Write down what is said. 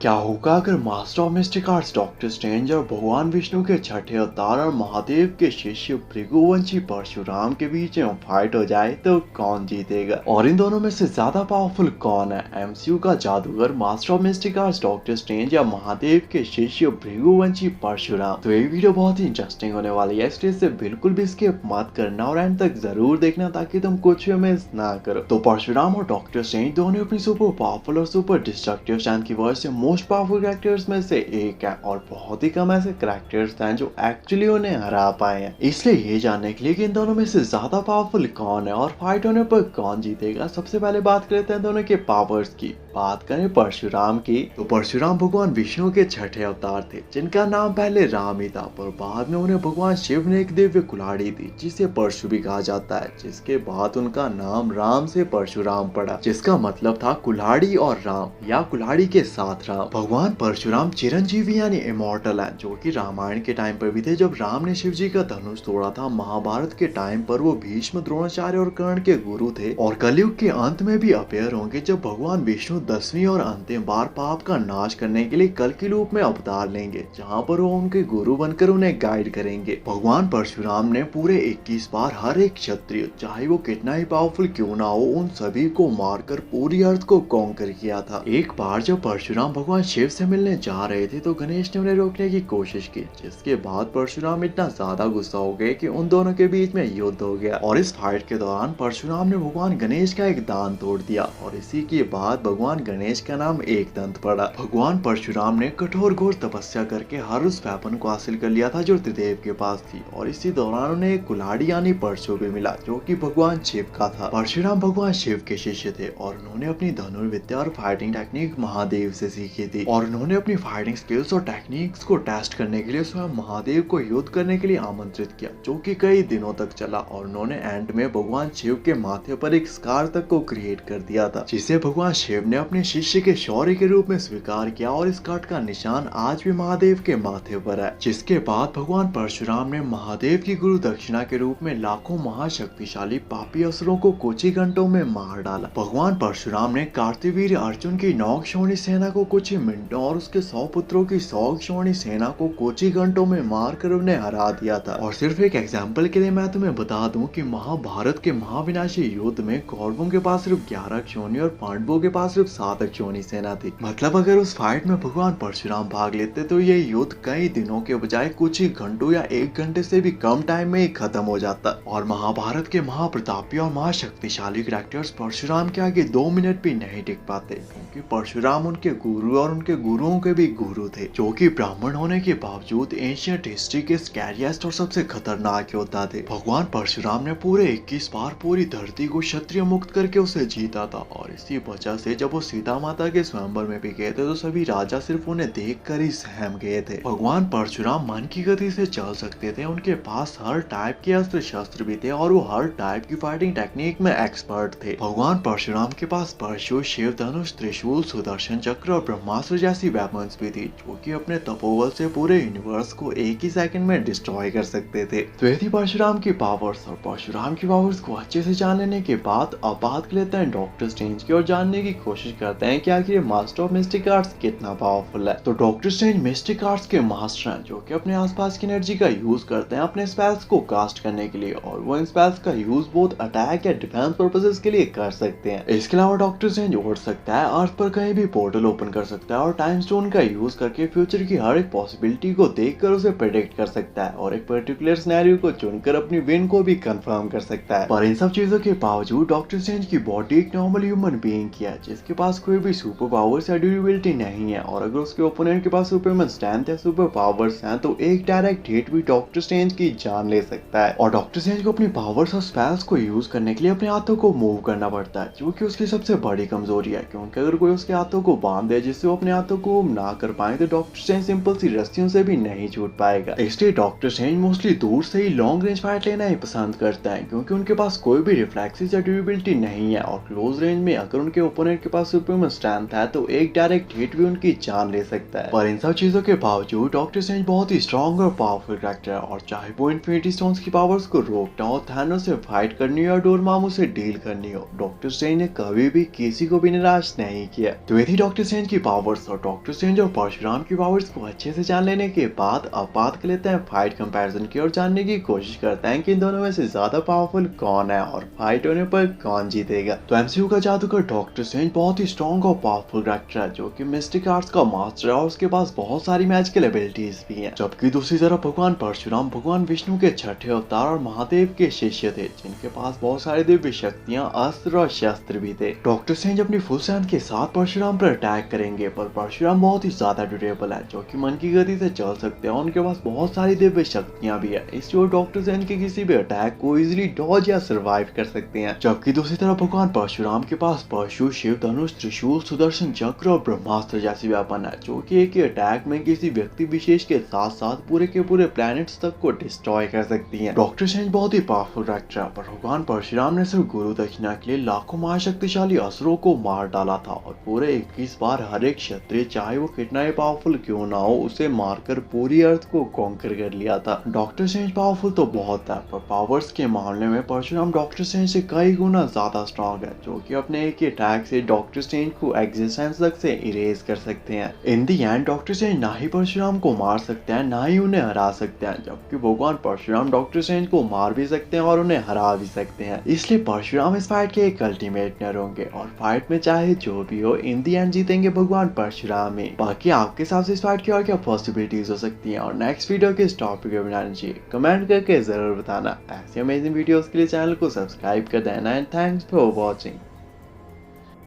क्या होगा अगर master of mistake arts doctor strange और भगवान विष्णु के छठे अवतार और महादेव के शिष्य भृगुवंशी परशुराम के बीच में फाइट हो जाए तो कौन जीतेगा और इन दोनों में से ज्यादा पावरफुल कौन है, एमसीयू का जादूगर master of mistake arts doctor strange या महादेव के शिष्य भृगुवंशी परशुराम। तो ये वीडियो बहुत ही इंटरेस्टिंग होने वाली है, इसलिए इसे बिल्कुल भी स्किप मत करना और एंड तक जरूर देखना ताकि तुम कुछ भी मिस ना करो। तो परशुराम और डॉक्टर स्ट्रेंज दोनों अपनी सुपर पावरफुल और सुपर डिस्ट्रक्टिव स्ट्रेंथ की वजह से मोस्ट पावरफुल कैरेक्टर्स में से एक है और बहुत ही कम ऐसे कैरेक्टर्स हैं जो एक्चुअली उन्हें हरा पाए हैं। इसलिए ये जानने के लिए कि इन दोनों में से ज्यादा पावरफुल कौन है और फाइट होने पर कौन जीतेगा, सबसे पहले बात करते हैं दोनों के पावर्स की। बात करें परशुराम की तो परशुराम भगवान विष्णु के छठे अवतार थे जिनका नाम पहले राम ही था, पर बाद में उन्हें भगवान शिव ने एक दिव्य कुल्हाड़ी दी जिसे परशु भी कहा जाता है, जिसके बाद उनका नाम राम से परशुराम पड़ा, जिसका मतलब था कुल्हाड़ी और राम या कुल्हाड़ी के साथ राम। भगवान परशुराम चिरंजीवी यानी इमॉर्टल है, जो कि रामायण के टाइम पर भी थे जब राम ने शिव जी का धनुष तोड़ा था। महाभारत के टाइम पर वो भीष्म, द्रोणाचार्य और कर्ण के गुरु थे और कलयुग के अंत में भी अपेयर होंगे जब भगवान विष्णु 10वीं और अंतिम बार पाप का नाश करने के लिए कल के रूप में अवतार लेंगे, जहाँ पर वो उनके गुरु बनकर उन्हें गाइड करेंगे। भगवान परशुराम ने पूरे 21 बार हर एक क्षत्रिय, चाहे वो कितना ही पावरफुल क्यों ना हो, उन सभी को मारकर पूरी अर्थ को कॉन्कर किया था। एक बार जब परशुराम भगवान शिव से मिलने जा रहे थे तो गणेश ने उन्हें रोकने की कोशिश की, जिसके बाद परशुराम इतना ज्यादा गुस्सा हो गए कि उन दोनों के बीच में युद्ध हो गया और इस फाइट के दौरान परशुराम ने भगवान गणेश का एक दांत तोड़ दिया और इसी के बाद भगवान गणेश का नाम एक दंत पड़ा। भगवान परशुराम ने कठोर घोर तपस्या करके हर उस वेपन को हासिल कर लिया था जो त्रिदेव के पास थी और इसी दौरान उन्हें एक कुल्हाड़ी यानी परशु भी मिला जो कि भगवान शिव का था। परशुराम भगवान शिव के शिष्य थे और उन्होंने अपनी धनुर्विद्या और फाइटिंग टेक्निक महादेव से सीखी थी और उन्होंने अपनी फाइटिंग स्किल्स और टेक्निक्स को टेस्ट करने के लिए स्वयं महादेव को युद्ध करने के लिए आमंत्रित किया, जो कि कई दिनों तक चला और उन्होंने एंड में भगवान शिव के माथे पर एक स्कार तक को क्रिएट कर दिया था, जिसे भगवान शिव ने अपने शिष्य के शौर्य के रूप में स्वीकार किया और इस कट का निशान आज भी महादेव के माथे पर है। जिसके बाद भगवान परशुराम ने महादेव की गुरु दक्षिणा के रूप में लाखों महाशक्तिशाली पापी असुरों को कुछ ही घंटों में मार डाला। भगवान परशुराम ने कार्तिवीर्य अर्जुन की 9 क्षौणी सेना को कुछ ही मिनटों और उसके 100 पुत्रों की 100 क्षौणी सेना को कुछ ही घंटों में मार कर उन्हें हरा दिया था। और सिर्फ एक एग्जाम्पल के लिए मैं तुम्हें बता दूं कि महाभारत के महाविनाशी युद्ध में कौरवों के पास सिर्फ 11 क्षौणी और पांडवों के पास सिर्फ 7 क्षौणी सेना थी। मतलब अगर उस फाइट में भगवान परशुराम भाग लेते तो ये युद्ध कई दिनों के बजाय कुछ ही घंटों या 1 घंटे से भी कम टाइम में ही खत्म हो जाता। और महाभारत के महाप्रतापी और महाशक्तिशाली कैरेक्टर्स परशुराम के आगे 2 मिनट भी नहीं टिक पाते, क्योंकि परशुराम उनके गुरु और उनके गुरुओं के भी गुरु थे, जो कि ब्राह्मण होने के बावजूद एंशिएंट हिस्ट्री के स्कैरिएस्ट और सबसे खतरनाक योद्धा थे। भगवान परशुराम ने पूरे 21 बार पूरी धरती को क्षत्रिय मुक्त करके उसे जीता था और इसी वजह से जब वो सीता माता के स्वयंवर में भी गए थे तो सभी राजा सिर्फ उन्हें देखकर ही सहम गए थे। भगवान परशुराम मन की गति से चल सकते थे, उनके पास हर टाइप के अस्त्र शस्त्र भी थे और वो हर टाइप की फाइटिंग टेक्निक में एक्सपर्ट थे। भगवान परशुराम के पास परशु, शिव धनुष, त्रिशूल, सुदर्शन चक्र और ब्रह्मास्त्र जैसी वेपन्स भी थी, जो कि अपने तपोबल से पूरे यूनिवर्स को एक ही सेकंड में डिस्ट्रॉय कर सकते थे। तो ये थी परशुराम की पावर्स और परशुराम की पावर्स को अच्छे से जान लेने के बाद अब बात कर लेते हैं डॉक्टर स्ट्रेंज की और जानने की कोशिश करते हैं कि आखिर मास्टर ऑफ मिस्टिक आर्ट्स कितना पावरफुल है। तो डॉक्टर स्ट्रेंज मिस्टिक आर्ट्स के मास्टर हैं, जो कि अपने आसपास की एनर्जी का यूज करते हैं अपने स्पेल्स को कास्ट करने के लिए और वो इन स्पेल्स का यूज बहुत अटैक या डिफेंस पर्पसेस के लिए कर सकते हैं। इसके अलावा डॉक्टर स्ट्रेंज उड़ सकता है, अर्थ पर कहीं भी पोर्टल ओपन कर सकता है और टाइम स्टोन का यूज करके फ्यूचर की हर एक पॉसिबिलिटी को देखकर उसे प्रेडिक्ट कर सकता है और एक पर्टिकुलर सिनेरियो को चुनकर अपनी विन को भी कंफर्म कर सकता है। पर इन सब चीजों के बावजूद डॉक्टर स्ट्रेंज की बॉडी एक नॉर्मल ह्यूमन बीइंग की है, जिसके पास कोई भी सुपर पावर्स या ड्यूरेबिलिटी नहीं है और अगर उसके ओपोनेंट के पास सुपरमैन स्ट्रेंथ या सुपर पावर्स हैं तो एक डायरेक्ट हिट भी डॉक्टर स्ट्रेंज की जान ले सकता है। और डॉक्टर स्ट्रेंज को अपनी पावर्स और स्पेल्स को यूज करने के लिए अपने हाथों को मूव करना पड़ता है, जो कि उसकी सबसे बड़ी कमजोरी है, क्योंकि अगर कोई उसके हाथों को बांध दे जिससे वो अपने हाथों को मूव ना कर पाए तो डॉक्टर स्ट्रेंज सिंपल सी रस्सियों से भी नहीं छूट पाएगा। इसलिए डॉक्टर स्ट्रेंज मोस्टली दूर से ही लॉन्ग रेंज फाइट लेना ही पसंद करता है, क्योंकि उनके पास कोई भी रिफ्लेक्सेस या ड्यूरेबिलिटी नहीं है और क्लोज रेंज में अगर उनके ओपोनेंट के पास पास सुपर स्ट्रेंथ है तो एक डायरेक्ट हिट भी उनकी जान ले सकता है। पर इन सब चीजों के बावजूद डॉक्टर स्ट्रेंज बहुत ही स्ट्रॉन्ग और पावरफुल कैरेक्टर है, और चाहे वो इन्फिनिटी स्टोन्स की पावर्स को रोकना हो, थैनोस से फाइट करनी हो या डोरमामू से डील करनी हो, डॉक्टर स्ट्रेंज ने कभी भी किसी को भी निराश नहीं किया। तो ये थी डॉक्टर स्ट्रेंज की पावर्स, और डॉक्टर स्ट्रेंज और परशुराम की पावर्स को अच्छे से जान लेने के बाद अब बात कर लेते हैं फाइट कंपैरिजन की और जानने की कोशिश करते हैं कि इन दोनों में से ज्यादा पावरफुल कौन है और फाइट होने पर कौन जीतेगा। तो एमसीयू का जादूगर डॉक्टर स्ट्रेंज बहुत ही स्ट्रॉन्ग और पावरफुल कैरेक्टर है जो कि मिस्टिक आर्ट्स का मास्टर है और उसके पास बहुत सारी मैजिकल एबिलिटीज भी हैं। जबकि दूसरी तरफ भगवान परशुराम भगवान विष्णु के छठे अवतार और महादेव के शिष्य थे जिनके पास बहुत सारी दिव्य शक्तियां, अस्त्र और शस्त्र भी थे। डॉक्टर स्ट्रेंज अपनी फुल स्ट्रेंथ के साथ परशुराम पर अटैक करेंगे, पर परशुराम बहुत ही ज्यादा ड्यूरेबल है जो कि मन की गति से चल सकते हैं, उनके पास बहुत सारी दिव्य शक्तियां भी है, इसलिए वो डॉक्टर स्ट्रेंज के किसी भी अटैक को इजीली डॉज या सर्वाइव कर सकते हैं। जबकि दूसरी तरफ भगवान परशुराम के पास परशु, शिव धनुष, त्रिशूल, सुदर्शन चक्र और ब्रह्मास्त्र जैसी वेपन है जो कि एक ही अटैक में किसी व्यक्ति विशेष के साथ साथ पूरे के पूरे प्लैनेट्स तक को डिस्ट्रॉय कर सकती हैं। डॉक्टर स्ट्रेंज बहुत ही पावरफुल कैरेक्टर है, पर भगवान परशुराम ने सिर्फ गुरु दक्षिणा के लिए लाखों महाशक्तिशाली असुरों को मार डाला था और पूरे 21 बार हर एक क्षत्रिय चाहे वो कितना ही पावरफुल क्यों ना हो उसे मारकर पूरी अर्थ को कॉन्कर कर लिया था। डॉक्टर स्ट्रेंज पावरफुल तो बहुत है, पर पावर्स के मामले में परशुराम डॉक्टर स्ट्रेंज से कई गुना ज्यादा स्ट्रॉन्ग है जो कि अपने एक ही अटैक से डॉक्टर स्ट्रेंज को एग्जिस्टेंस तक से इरेज कर सकते हैं। इन दी एंड डॉक्टर स्ट्रेंज ना ही परशुराम को मार सकते हैं ना ही उन्हें हरा सकते हैं, जबकि भगवान परशुराम डॉक्टर स्ट्रेंज को मार भी सकते हैं और उन्हें हरा भी सकते हैं। इसलिए परशुराम इस फाइट के एक अल्टीमेट विनर होंगे और फाइट में चाहे जो भी हो इन दी एंड जीतेंगे भगवान परशुराम ही। बाकी आपके हिसाब से इस फाइट की और क्या पॉसिबिलिटीज हो सकती हैं और नेक्स्ट वीडियो किस टॉपिक पे बनानी चाहिए कमेंट करके जरूर बताना। ऐसी अमेजिंग वीडियोस के लिए चैनल को सब्सक्राइब कर देना एंड थैंक्स फॉर वॉचिंग।